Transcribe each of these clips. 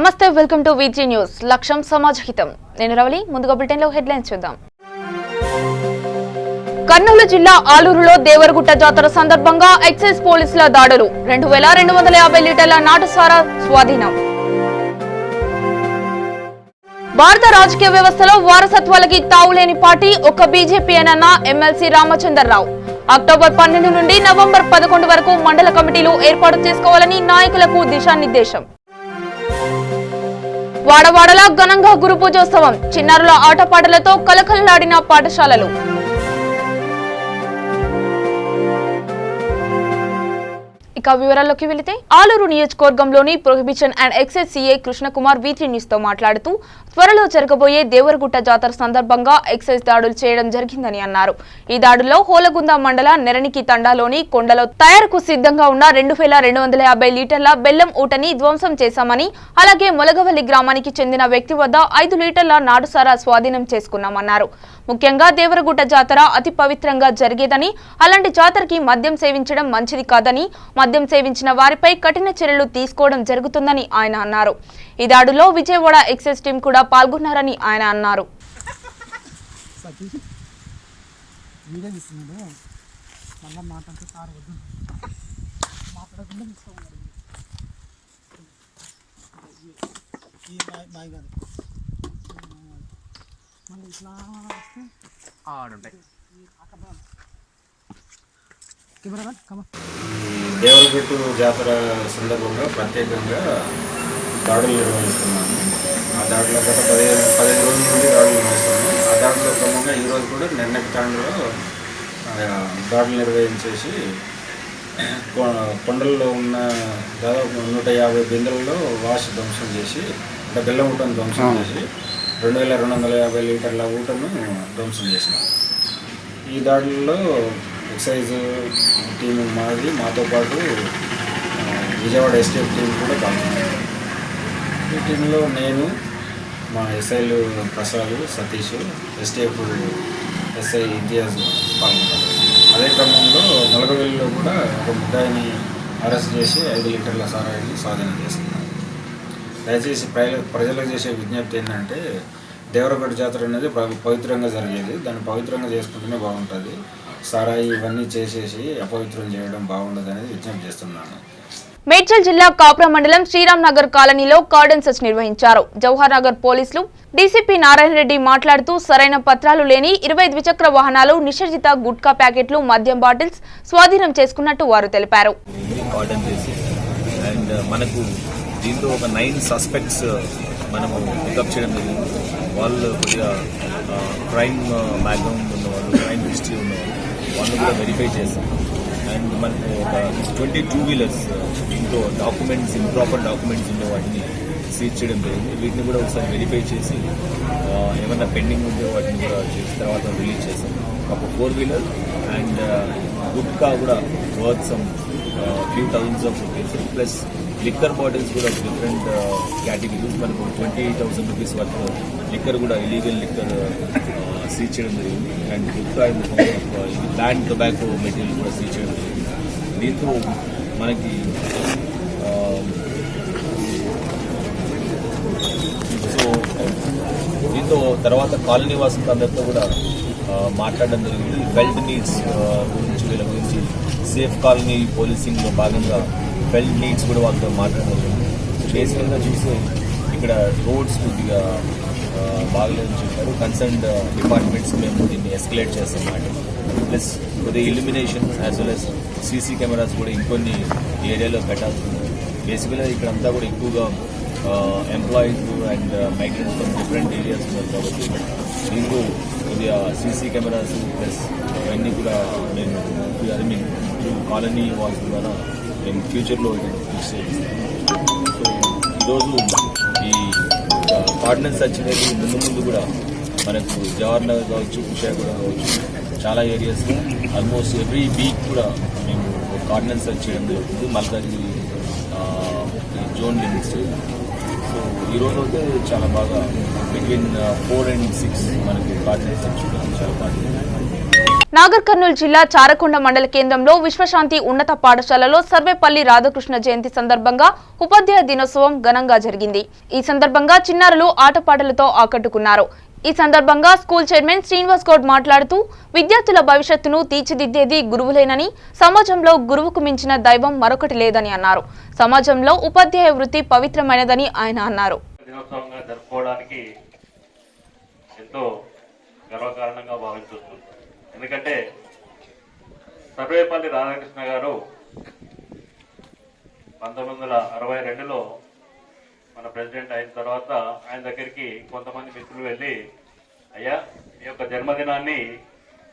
నమస్తే, welcome to VG news. లక్ష్యం సమాజ హితం. నేను రవలి. ముందుగా బులెటిన్ లో హెడ్లైన్స్ చూద్దాం. కర్నూలు జిల్లా ఆలూరులో దేవరగుట్ట జాతర సందర్భంగా ఎక్సైజ్ పోలీసుల దాడులు. 2250 లీటర్ల నాటుసారా స్వాధీనం. భారత రాజకీయ వ్యవస్థలో వారసత్వాలకి తావులేని పార్టీ ఒక్క బీజేపీ అన్న ఎమ్మెల్సీ రామచంద్రరావు. అక్టోబర్ 12 నుండి నవంబర్ 11 వరకు మండల కమిటీలు ఏర్పాటు చేసుకోవాలని నాయకులకు దిశానిర్దేశం. వాడవాడలా ఘనంగా గురు పూజోత్సవం. చిన్నారుల ఆటపాటలతో కలకలలాడిన పాఠశాలలు. ఇక వివరాల్లోకి వెళితే, ఆలూరు నియోజకవర్గంలోని prohibition and excise CA Krishnakumar V three news తో మాట్లాడుతూ త్వరలో జరగబోయే దేవరగుట్ట జాతర సందర్భంగా ఎక్సైజ్ దాడులు చేయడం జరిగిందని అన్నారు. ఈ దాడుల్లో హోలగుంద మండల నెరనికి తండాలోని కొండలో తయారుకు సిద్ధంగా ఉన్న 2250 లీటర్ల బెల్లం ఊటని ధ్వంసం చేశామని, అలాగే మొలగవల్లి గ్రామానికి చెందిన వ్యక్తి వద్ద 5 లీటర్ల నాటుసారా స్వాధీనం చేసుకున్నామన్నారు. ముఖ్యంగా దేవరగుట్ట జాతర అతి పవిత్రంగా జరిగేదని, అలాంటి జాతరకి మద్యం సేవించడం మంచిది కాదని, మద్యం సేవించిన వారిపై కఠిన చర్యలు తీసుకోవడం జరుగుతుందని ఆయన అన్నారు. ఈ దాడిలో విజయవాడ ఎక్సైజ్ టీం కూడా పాల్గొన్నారని ఆయన అన్నారు. దేవరగుట్టు జాతర సందర్భంగా ప్రత్యేకంగా దాడులు నిర్వహిస్తున్నాము. ఆ దాడిలో గత 15 రోజుల నుండి దాడులు నిర్వహిస్తున్నాము. ఆ దాడిలో క్రమంగా ఈరోజు కూడా నెన్నటి తాండలో దాడులు నిర్వహించేసి కొండల్లో ఉన్న దాదాపు 150 బిందెలలో వాష్ ధ్వంసం చేసి, అంటే బెల్లం ఊటను ధ్వంసం చేసి 2250 లీటర్ల ఊటను ధ్వంసం చేసినాం. ఈ దాడుల్లో ఎక్సైజ్ టీం మాతో పాటు విజయవాడ ఎస్టీఎఫ్ టీం కూడా పాల్గొన్నారు. ఈ టీంలో నేను, మా ఎస్ఐలు ప్రసాద్, సతీష్, ఎస్టీఎఫ్ ఎస్ఐ ఇంతియాజ్ పాల్గొన్నారు. అదే క్రమంలో మొలగవెల్లిలో కూడా ఒక ముద్దాయిని అరెస్ట్ చేసి 5 లీటర్ల సారాయిని స్వాధీనం చేసుకున్నారు. దయచేసి ప్రజలకు చేసే విజ్ఞప్తి ఏంటంటే, దేవరగుట్ట జాతర అనేది పవిత్రంగా జరిగేది. దాన్ని పవిత్రంగా చేసుకుంటూనే బాగుంటుంది. సారాయి ఇవన్నీ చేసేసి అపవిత్రం చేయడం బాగుండదు అనేది విజ్ఞప్తి చేస్తున్నాను. మేడ్చల్ జిల్లా కాప్రా మండలం శ్రీరామ్ నగర్ కాలనీలో కార్డన్ సెర్చ్ నిర్వహించారు. జవహర్ నగర్ పోలీసులు డీసీపీ నారాయణ రెడ్డి మాట్లాడుతూ సరైన పత్రాలు లేని 20 ద్విచక్ర వాహనాలు, నిషేధిత గుట్కా ప్యాకెట్లు, మద్యం బాటిల్స్ స్వాధీనం చేసుకున్నట్టు వారు తెలిపారు. దీంతో ఒక 9 సస్పెక్ట్స్ మనము పికప్ చేయడం జరిగింది. వాళ్ళు కొద్దిగా క్రైమ్ బ్యాక్గ్రౌండ్ ఉన్నవాళ్ళు, క్రైమ్ హిస్టరీ ఉన్నవాళ్ళు, వాళ్ళు కూడా వెరిఫై చేస్తాం. అండ్ మనకు ఒక 22 వీలర్స్ దీంతో డాక్యుమెంట్స్, ఇంప్రాపర్ డాక్యుమెంట్స్ ఉన్న వాటిని సీజ్ చేయడం జరిగింది. వీటిని కూడా ఒకసారి వెరిఫై చేసి ఏమన్నా పెండింగ్ ఉంటే వాటిని కూడా చేసిన తర్వాత రిలీజ్ చేసాం. ఒక 4 వీలర్ అండ్ గుట్కా కూడా worth some few thousands of rupees, plus liquor bottles కూడా డిఫరెంట్ కేటగిరీస్ మనకు 20,000 రూపీస్ వర్త్ లిక్కర్ కూడా, ఇలీగల్ లిక్కర్ సీజ్ చేయడం జరిగింది. అండ్ గుట్కా ఇది బ్లాండ్ టొబాకో మెటీరియల్ కూడా సీజ్ చేయడం జరిగింది. దీంతో మనకి దీంతో తర్వాత కాలనీ వాసులతో అందరితో కూడా మాట్లాడడం జరిగింది. ఫెల్ట్ నీడ్స్ గురించి, వీళ్ళ గురించి సేఫ్ కాలనీ పోలీసింగ్లో భాగంగా ఫెల్ట్ నీడ్స్ కూడా వాళ్ళతో మాట్లాడడం జరిగింది. బేసికల్గా చూస్తే ఇక్కడ రోడ్స్ కొద్దిగా బాగలేదని చెప్పారు. కన్సర్న్డ్ డిపార్ట్మెంట్స్ మేము దీన్ని ఎస్కలేట్ చేస్తాం. ప్లస్ కొద్దిగా illumination as well as CC cameras కూడా ఇంకొన్ని ఏరియాలో పెట్టాల్సి ఉంది. బేసికల్గా ఇక్కడంతా కూడా ఎక్కువగా employees and migrants from different areas ఉన్నారు కాబట్టి దీంట్లో కొద్దిగా సీసీ కెమెరాస్ ప్లస్ అవన్నీ కూడా మేము కాలనీ వాల్స్ ద్వారా మేము ఫ్యూచర్లో ఫిక్స్ చేస్తాం. సో ఈరోజు ఈ కార్డినెన్స్ సర్చ్ అనేది ముందు కూడా మనకు జవహర్ నగర్ కావచ్చు, విశాఖపట్నం కావచ్చు, చాలా ఏరియాస్లో ఆల్మోస్ట్ ఎవ్రీ వీక్ కూడా మేము కార్డినెన్స్ సర్చ్ చేయడం జరుగుతుంది. Malkajgiri zone limits. సో ఈరోజు అయితే చాలా బాగా బిట్వీన్ 4 and 6 మనకి కార్డినెన్స్ సర్చ్ చాలా బాగా. నాగర్ కర్నూలు జిల్లా చారకొండ మండల కేంద్రంలో విశ్వశాంతి ఉన్నత పాఠశాలలో సర్వేపల్లి రాధాకృష్ణ జయంతి సందర్భంగా ఉపాధ్యాయ దినోత్సవం ఘనంగా జరిగింది. ఈ సందర్భంగా చిన్నారులు ఆటపాటలతో ఆకట్టుకున్నారు. ఈ సందర్భంగా స్కూల్ చైర్మన్ శ్రీనివాస్ గౌడ్ మాట్లాడుతూ విద్యార్థుల భవిష్యత్తును తీర్చిదిద్దేది గురువులేనని, సమాజంలో గురువుకు మించిన దైవం మరొకటి లేదని అన్నారు. సమాజంలో ఉపాధ్యాయ వృత్తి పవిత్రమైనదని ఆయన అన్నారు. ఎందుకంటే సర్వేపల్లి రాధాకృష్ణ గారు 1962లో మన ప్రెసిడెంట్ అయిన తర్వాత ఆయన దగ్గరికి కొంతమంది మిత్రులు వెళ్ళి, అయ్యా మీ యొక్క జన్మదినాన్ని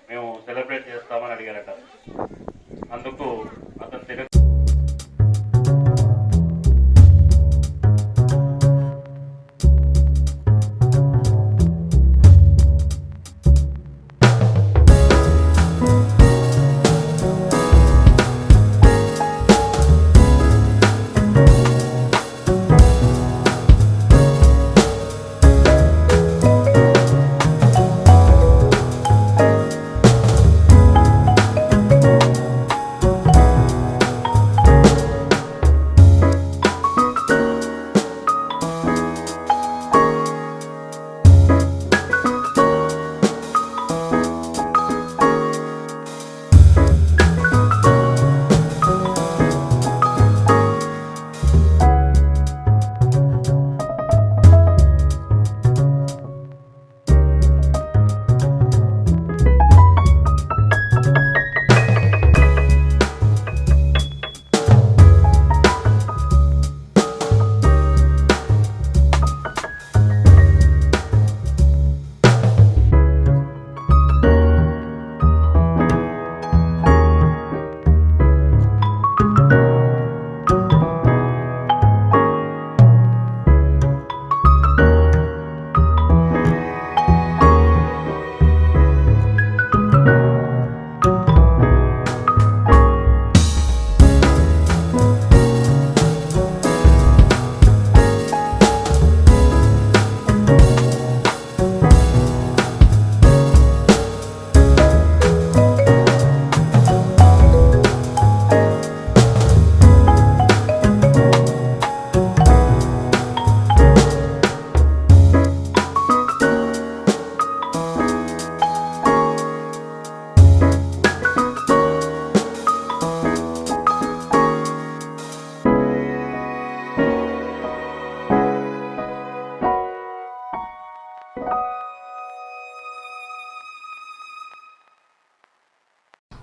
మేము సెలబ్రేట్ చేస్తామని అడిగారట. అందుకు అతను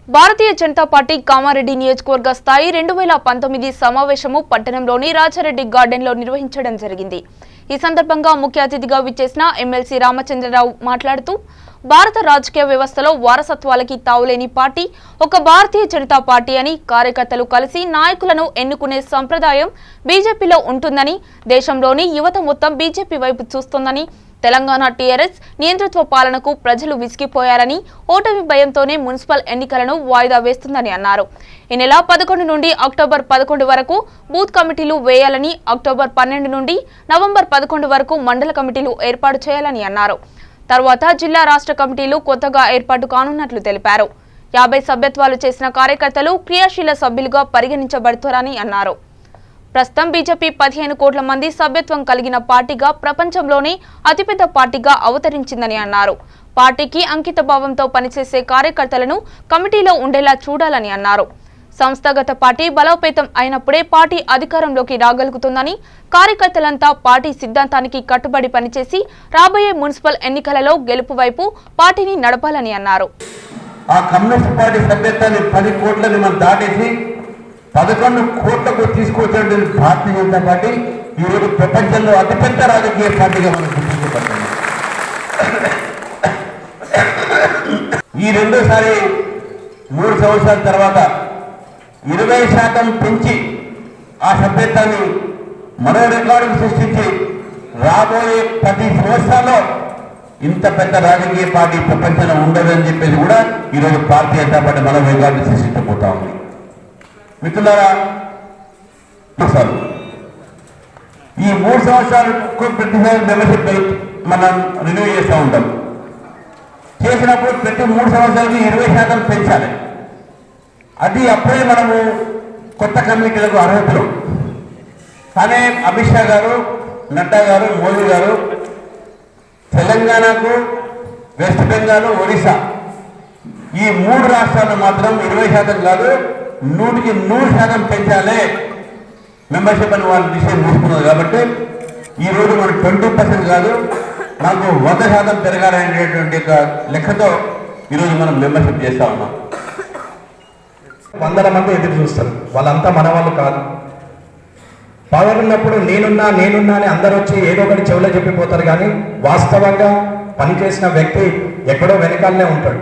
భారతీయ జనతా పార్టీ కామారెడ్డి నియోజకవర్గ స్థాయి 2019 సమావేశము పట్టణంలోని రాజారెడ్డి గార్డెన్లో నిర్వహించడం జరిగింది. ఈ సందర్భంగా ముఖ్య అతిథిగా విచ్చేసిన ఎమ్మెల్సీ రామచంద్రరావు మాట్లాడుతూ భారత రాజకీయ వ్యవస్థలో వారసత్వాలకి తావులేని పార్టీ ఒక భారతీయ జనతా పార్టీ అని, కార్యకర్తలు కలిసి నాయకులను ఎన్నుకునే సంప్రదాయం బీజేపీలో ఉంటుందని, దేశంలోని యువత మొత్తం బీజేపీ వైపు చూస్తోందని, తెలంగాణ టీఆర్ఎస్ నియంతృత్వ పాలనకు ప్రజలు విసిగిపోయారని, ఓటమి భయంతోనే మున్సిపల్ ఎన్నికలను వాయిదా వేస్తుందని అన్నారు. ఈ నెల 11 నుండి అక్టోబర్ 11 వరకు బూత్ కమిటీలు వేయాలని, అక్టోబర్ 12 నుండి నవంబర్ 11 వరకు మండల కమిటీలు ఏర్పాటు చేయాలని అన్నారు. తర్వాత జిల్లా రాష్ట్ర కమిటీలు కొత్తగా ఏర్పాటు కానున్నట్లు తెలిపారు. 50 సభ్యత్వాలు చేసిన కార్యకర్తలు క్రియాశీల సభ్యులుగా పరిగణించబడతారని అన్నారు. ప్రస్తుతం బీజేపీ 15 కోట్ల మంది సభ్యత్వం కలిగిన పార్టీగా ప్రపంచంలోనే అతిపెద్ద పార్టీగా అవతరించిందని అన్నారు. పార్టీకి అంకిత భావంతో పనిచేసే కార్యకర్తలను కమిటీలో ఉండేలా చూడాలని అన్నారు. సంస్థాగత పార్టీ బలోపేతం అయినప్పుడే పార్టీ అధికారంలోకి రాగలుగుతుందని, కార్యకర్తలంతా పార్టీ సిద్ధాంతానికి కట్టుబడి పనిచేసి రాబోయే మున్సిపల్ ఎన్నికలలో గెలుపు వైపు పార్టీని నడపాలని అన్నారు. ఆ కమ్యూనిస్ట్ పార్టీ సభ్యత్వాన్ని 10 కోట్లని మనం దాటేసి 11 కోట్లకు తీసుకొచ్చినటువంటి భారతీయ జనతా పార్టీ ఈరోజు ప్రపంచంలో అతిపెద్ద రాజకీయ పార్టీగా మనం గుర్తించబడుతుంది. ఈ రెండోసారి 3 సంవత్సరాల తర్వాత 20% పెంచి ఆ సభ్యత్వాన్ని మరో రికార్డును సృష్టించి రాబోయే 10 సంవత్సరాల్లో ఇంత పెద్ద రాజకీయ పార్టీ ప్రపంచంలో ఉండదని చెప్పేసి కూడా ఈరోజు భారతీయ జనతా పార్టీ మరో రికార్డు సృష్టించబోతా ఉంది. మిత్రులారా, ఈ 3 సంవత్సరాలు ప్రతిసారి మెంబర్షిప్ మనం రిన్యూ చేస్తూ ఉంటాం. చేసినప్పుడు ప్రతి 3 సంవత్సరాలకి 20% పెంచాలి. అది అప్పుడే మనము కొత్త కమిటీలకు అర్హతలు. కానీ అమిత్ షా గారు, నడ్డా గారు, మోదీ గారు తెలంగాణకు, వెస్ట్ బెంగాల్, ఒడిశా ఈ 3 రాష్ట్రాలు మాత్రం 20% కాదు 100% పెంచాలి మెంబర్షిప్ అని వాళ్ళు డిసిషన్ తీసుకున్నారు. కాబట్టి ఈరోజు మనం 20% కాదు నాకు 100% పెరగాలనేటువంటి లెక్కతో ఈరోజు మనం మెంబర్షిప్ చేస్తా ఉన్నాం. వందల మంది ఎదురు చూస్తారు, వాళ్ళంతా మన వాళ్ళు కాదు. పవర్ ఉన్నప్పుడు నేనున్నా అని అందరూ వచ్చి ఏదో ఒకటి చెవులో చెప్పిపోతారు, కానీ వాస్తవంగా పనిచేసిన వ్యక్తి ఎక్కడో వెనకాలనే ఉంటాడు.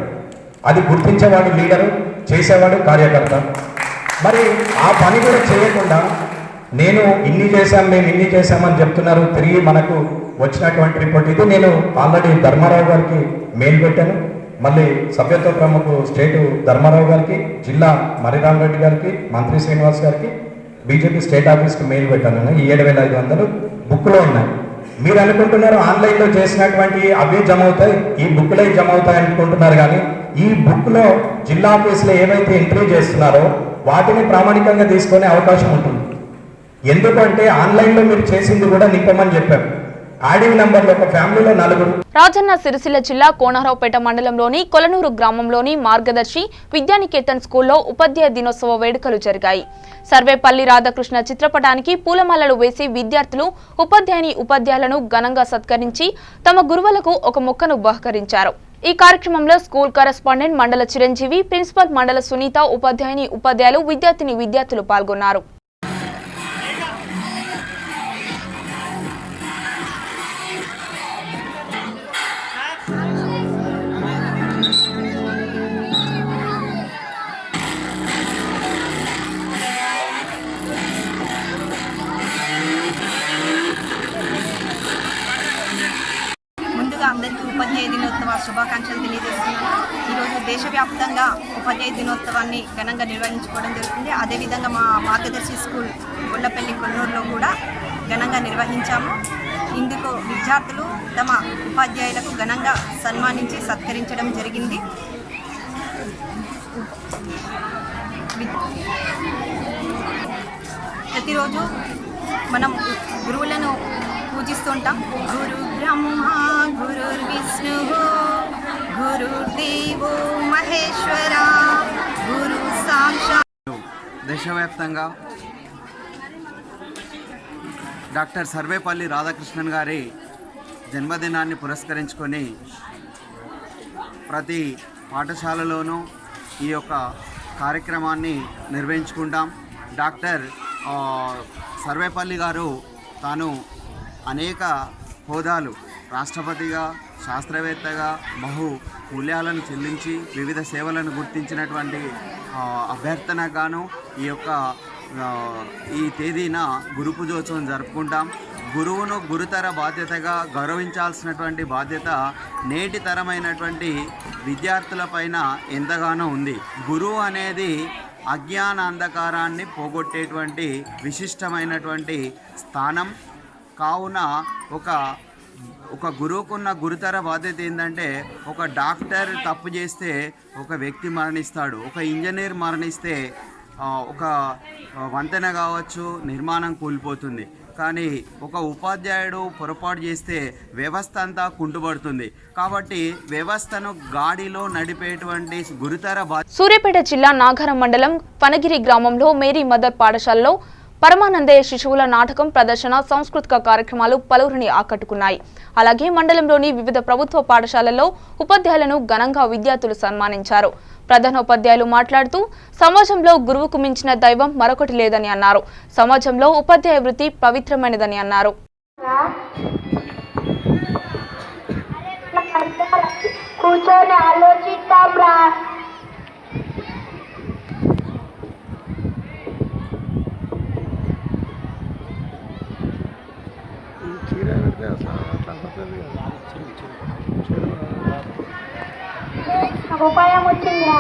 అది గుర్తించేవాడు లీడరు, చేసేవాడు కార్యకర్త. మరి ఆ పని కూడా చేయకుండా నేను ఇన్ని చేశాం, మేము ఇన్ని చేశామని చెప్తున్నారు. తిరిగి మనకు వచ్చినటువంటి రిపోర్ట్ ఇది. నేను ఆల్రెడీ ధర్మారావు గారికి మెయిల్ పెట్టాను, మళ్ళీ సభ్యత్వ ప్రముఖ స్టేటు ధర్మారావు గారికి, జిల్లా మరిరామ్ రెడ్డి గారికి, మంత్రి శ్రీనివాస్ గారికి, బీజేపీ స్టేట్ ఆఫీస్కి మెయిల్ పెట్టాను. ఈ 7,500 బుక్లో ఉన్నాయి. మీరు అనుకుంటున్నారు ఆన్లైన్లో చేసినటువంటి అవి జమ అవుతాయి, ఈ బుక్లో జమ అవుతాయి అనుకుంటున్నారు, కానీ ఈ బుక్లో జిల్లా ఆఫీసులో ఏవైతే ఎంట్రీ చేస్తున్నారో వాటిని ప్రామాణికంగా తీసుకునే అవకాశం ఉంటుంది. ఎందుకంటే ఆన్లైన్లో మీరు చేసింది కూడా నింపమని చెప్పారు. యాడింగ్ నంబర్లో ఒక ఫ్యామిలీలో 4. రాజన్న సిరిసిల్ల జిల్లా కోనరావుపేట మండలంలోని కొలనూరు గ్రామంలోని మార్గదర్శి విద్యానికేతన్ స్కూల్లో ఉపాధ్యాయ దినోత్సవ వేడుకలు జరిగాయి. సర్వేపల్లి రాధాకృష్ణ చిత్రపటానికి పూలమాలలు వేసి విద్యార్థులు ఉపాధ్యాయులను ఘనంగా సత్కరించి తమ గురువులకు ఒక మొక్కను బహుకరించారు. ఈ కార్యక్రమంలో స్కూల్ కరెస్పాండెంట్ మండల చిరంజీవి, ప్రిన్సిపల్ మండల సునీత, ఉపాధ్యాయులు, విద్యార్థులు పాల్గొన్నారు. అందరికీ ఉపాధ్యాయ దినోత్సవ శుభాకాంక్షలు తెలియజేస్తున్నాను. ఈరోజు దేశవ్యాప్తంగా ఉపాధ్యాయ దినోత్సవాన్ని ఘనంగా నిర్వహించుకోవడం జరుగుతుంది. అదేవిధంగా మా మార్గదర్శి స్కూల్ గొల్లపల్లి కొల్లూరులో కూడా ఘనంగా నిర్వహించాము. ఇందుకు విద్యార్థులు తమ ఉపాధ్యాయులకు ఘనంగా సన్మానించి సత్కరించడం జరిగింది. ప్రతిరోజు మనం గురువులను పూజిస్తుంటాం. గురు బ్రహ్మ గురు విష్ణు గురుదేవో మహేశ్వర గురు సాక్షాత్. దేశవ్యాప్తంగా డాక్టర్ సర్వేపల్లి రాధాకృష్ణన్ గారి జన్మదినాన్ని పురస్కరించుకొని ప్రతి పాఠశాలలోనూ ఈ యొక్క కార్యక్రమాన్ని నిర్వహించుకుంటాం. డాక్టర్ సర్వేపల్లి గారు తాను అనేక హోదాలు, రాష్ట్రపతిగా, శాస్త్రవేత్తగా బహు మూల్యాలను చెల్లించి వివిధ సేవలను గుర్తించినటువంటి అభ్యర్థనగాను ఈ తేదీన గురు పూజోత్సవం జరుపుకుంటాం. గురువును గురుతర బాధ్యతగా గౌరవించాల్సినటువంటి బాధ్యత నేటి తరమైనటువంటి విద్యార్థులపైన ఎంతగానో ఉంది. గురువు అనేది అజ్ఞాన అంధకారాన్ని పోగొట్టేటువంటి విశిష్టమైనటువంటి స్థానం. కావున ఒక గురువుకున్న గురుతర బాధ్యత ఏంటంటే, ఒక డాక్టర్ తప్పు చేస్తే ఒక వ్యక్తి మరణిస్తాడు, ఒక ఇంజనీర్ మరణిస్తే ఒక వంతెన కావచ్చు నిర్మాణం కూలిపోతుంది. కానీ ఒక ఉపాధ్యాయుడు పొరపాటు చేస్తే వ్యవస్థ అంతా కుంటుపడుతుంది. కాబట్టి వ్యవస్థను గాడిలో నడిపేటువంటి గురుతర సూర్యాపేట జిల్లా నాగరం మండలం పనగిరి గ్రామంలో మేరీ మదర్ పాఠశాలలో పరమానందయ్య శిశువుల నాటకం ప్రదర్శన, సాంస్కృతిక కార్యక్రమాలు పలువురిని ఆకట్టుకున్నాయి. అలాగే మండలంలోని వివిధ ప్రభుత్వ పాఠశాలల్లో ఉపాధ్యాయులను ఘనంగా విద్యార్థులు సన్మానించారు. ప్రధానోపాధ్యాయులు మాట్లాడుతూ సమాజంలో గురువుకు మించిన దైవం మరొకటి లేదని అన్నారు. సమాజంలో ఉపాధ్యాయ వృత్తి పవిత్రమైనదని అన్నారు. ఉపాయం వచ్చిందిరా,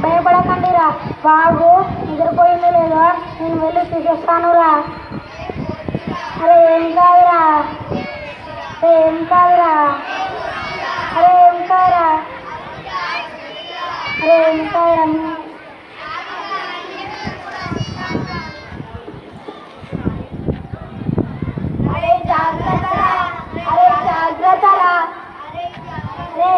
భయపడకండిరా. బాబు నిద్రపోయింది లేదా, నేను వెళ్ళి చూసేస్తానురా. అరే ఏం కాదురా, అరే ఏం కాదురా. అరే ఇంకా అరే జాగ్రత్తరా అరే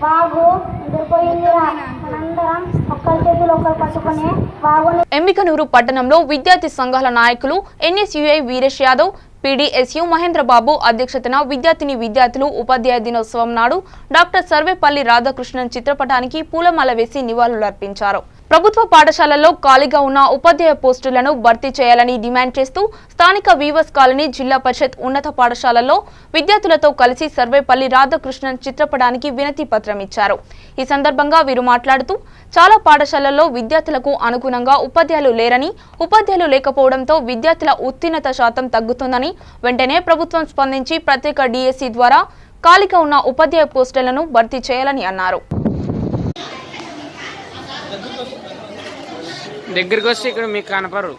బాబు నిద్రపోయిందిరా మనందరం ఒక్కరి చేతులు ఒకరు పట్టుకుని బాబుని ఎమ్మికనూరు పట్టణంలో విద్యార్థి సంఘాల నాయకులు ఎన్ఎస్యుఐ వీరేష్ యాదవ్ పీడీఎస్యు మహేంద్రబాబు అధ్యక్షతన విద్యార్థులు ఉపాధ్యాయ దినోత్సవం నాడు డాక్టర్ సర్వేపల్లి రాధాకృష్ణన్ చిత్రపటానికి పూలమాల వేసి నివాళులర్పించారు. ప్రభుత్వ పాఠశాలల్లో ఖాళీగా ఉన్న ఉపాధ్యాయ పోస్టులను భర్తీ చేయాలని డిమాండ్ చేస్తూ స్థానిక వీవర్స్ కాలనీ జిల్లా పరిషత్ ఉన్నత పాఠశాలలో విద్యార్థులతో కలిసి సర్వేపల్లి రాధాకృష్ణన్ చిత్రపటానికి వినతి పత్రం ఇచ్చారు. ఈ సందర్భంగా వీరు మాట్లాడుతూ చాలా పాఠశాలల్లో విద్యార్థులకు అనుగుణంగా ఉపాధ్యాయులు లేరని, ఉపాధ్యాయులు లేకపోవడంతో విద్యార్థుల ఉత్తీర్ణత శాతం తగ్గుతుందని, వెంటనే ప్రభుత్వం స్పందించి ప్రత్యేక డిఎస్సి ద్వారా ఖాళీగా ఉన్న ఉపాధ్యాయ పోస్టులను భర్తీ చేయాలని అన్నారు. దగ్గరికి వస్తే ఇక్కడ మీకు కనపరు.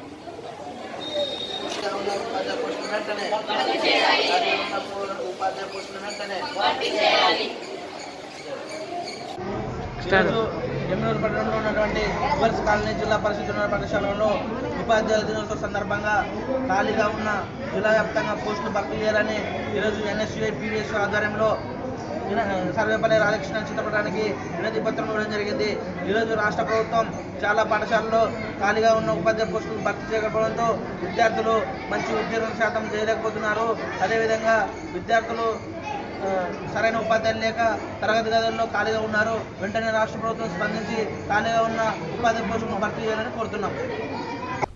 ఎమ్మెల్యే పట్టణంలో ఉన్నటువంటి వీవర్స్ కాలనీ జిల్లా పరిషత్ ఉన్నత పాఠశాలలో ఉపాధ్యాయుల దినోత్సవం సందర్భంగా ఖాళీగా ఉన్న జిల్లా వ్యాప్తంగా పోస్టులు భర్తీ చేయాలని ఈరోజు ఎన్ఎస్యుఐ పీడీఎస్ ఆధ్వర్యంలో సర్వేపల్లి రాధాకృష్ణన్ చిత్రపటానికి వినతి పత్రం ఇవ్వడం జరిగింది. ఈరోజు రాష్ట్ర ప్రభుత్వం చాలా పాఠశాలలో ఖాళీగా ఉన్న ఉపాధ్యాయ పోస్టులు భర్తీ చేయకపోవడంతో విద్యార్థులు మంచి ఉద్యోగ శాతం చేయలేకపోతున్నారు. అదేవిధంగా విద్యార్థులు సరైన ఉపాధ్యాయులు లేక తరగతి గదుల్లో ఖాళీగా ఉన్నారు. వెంటనే రాష్ట్ర ప్రభుత్వం స్పందించి ఖాళీగా ఉన్న ఉపాధ్యాయ పోస్టులను భర్తీ చేయాలని కోరుతున్నాం.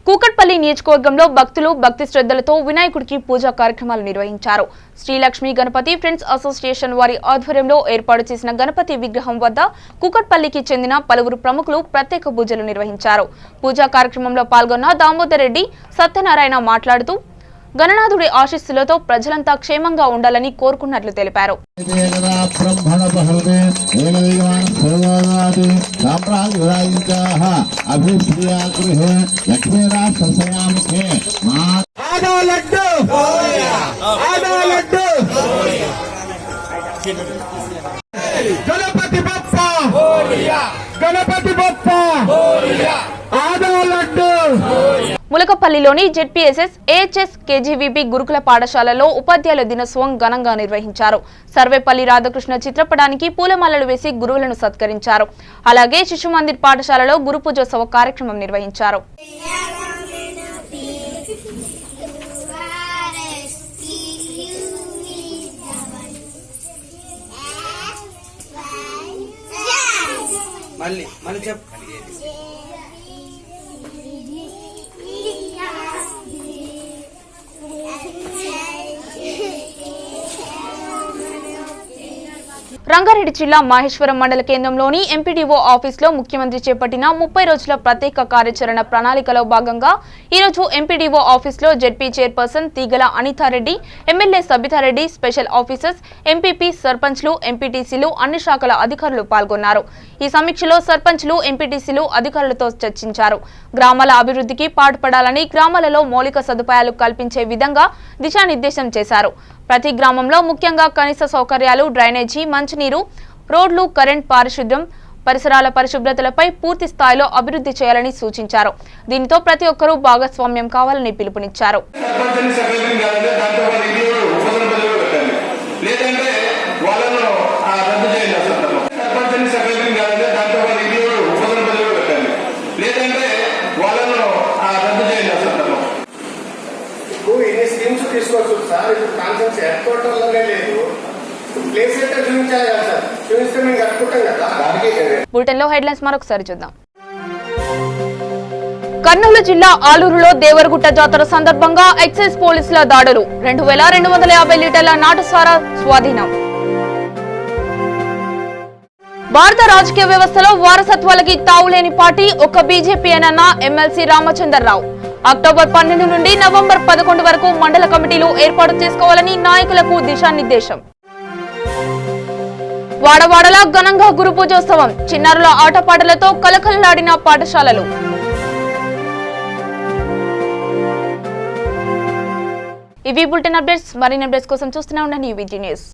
కూకట్పల్లి నియోజకవర్గంలో భక్తులు భక్తి శ్రద్ధలతో వినాయకుడికి పూజా కార్యక్రమాలు నిర్వహించారు. శ్రీలక్ష్మి గణపతి ఫ్రెండ్స్ అసోసియేషన్ వారి ఆధ్వర్యంలో ఏర్పాటు చేసిన గణపతి విగ్రహం వద్ద కూకట్పల్లికి చెందిన పలువురు ప్రముఖులు ప్రత్యేక పూజలు నిర్వహించారు. పూజా కార్యక్రమంలో పాల్గొన్న దామోదర్ రెడ్డి సత్యనారాయణ మాట్లాడుతూ గణనాథుడి ఆశీస్సులతో ప్రజలంతా క్షేమంగా ఉండాలని కోరుకున్నట్లు తెలిపారు. గణపతి బప్ప గణపతి బప్ప ములకపల్లిలోని జెడ్పీఎస్ఎస్ ఏహెచ్ఎస్ కేజీవీబీ గురుకుల పాఠశాలలో ఉపాధ్యాయుల దినోత్సవం ఘనంగా నిర్వహించారు. సర్వేపల్లి రాధాకృష్ణ చిత్రపటానికి పూలమాలలు వేసి గురువులను సత్కరించారు. అలాగే శిశు మందిర్ పాఠశాలలో గురు పూజోత్సవ కార్యక్రమం నిర్వహించారు. రంగారెడ్డి జిల్లా మహేశ్వరం మండల కేంద్రంలోని ఎంపీడీఓ ఆఫీసులో ముఖ్యమంత్రి చేపట్టిన 30 రోజుల ప్రత్యేక కార్యాచరణ ప్రణాళికలో భాగంగా ఈరోజు ఎంపీడీఓ ఆఫీసులో జెడ్పీ చైర్పర్సన్ తీగల Anitha Reddy, MLA Sabitha Reddy, special officers, MPP, సర్పంచ్లు, ఎంపీటీసీలు, అన్ని శాఖల అధికారులు పాల్గొన్నారు. ఈ సమీక్షలో సర్పంచ్లు, ఎంపీటీసీలు అధికారులతో చర్చించారు. గ్రామాల అభివృద్ధికి పాటుపడాలని, గ్రామాలలో మౌలిక సదుపాయాలు కల్పించే విధంగా దిశానిర్దేశం చేశారు. ప్రతి గ్రామంలో ముఖ్యంగా కనీస సౌకర్యాలు, డ్రైనేజీ, మంచినీరు, రోడ్లు, కరెంట్, పారిశుద్ధ్యం, పరిసరాల పరిశుభ్రతలపై పూర్తి స్థాయిలో అభివృద్ధి చేయాలని సూచించారు. దీంతో ప్రతి ఒక్కరూ భాగస్వామ్యం కావాలని పిలుపునిచ్చారు. తీసుకోవచ్చు సార్. ఇప్పుడు కాన్సెన్స్ హెడ్ క్వార్టర్లోనే లేదు, ప్లేస్ అయితే చూపించాలి కదా సార్. చూపిస్తే మేము కట్టుకుంటాం కదా. బులెటిన్లో హెడ్లైన్స్ మరొకసారి చూద్దాం. కర్నూలు జిల్లా ఆలూరులో దేవరగుట్ట జాతర సందర్భంగా ఎక్సైజ్ పోలీసుల దాడులు. 2250 లీటర్ల నాటుసారా స్వాధీనం. భారత రాజకీయ వ్యవస్థలో వారసత్వాలకి తావులేని పార్టీ ఒక్క బీజేపీ అన్న ఎమ్మెల్సీ రామచంద్రరావు. అక్టోబర్ 12 నుండి నవంబర్ 11 వరకు మండల కమిటీలు ఏర్పాటు చేసుకోవాలని నాయకులకు దిశానిర్దేశం. వాడవాడలా ఘనంగా గురు పూజోత్సవం. చిన్నారుల ఆటపాటలతో కలకలలాడిన పాఠశాలలు. ఇవి బులెటిన్ అప్డేట్స్. మరిన్ని అప్డేట్స్ కోసం చూస్తూనే ఉండండి UVG న్యూస్.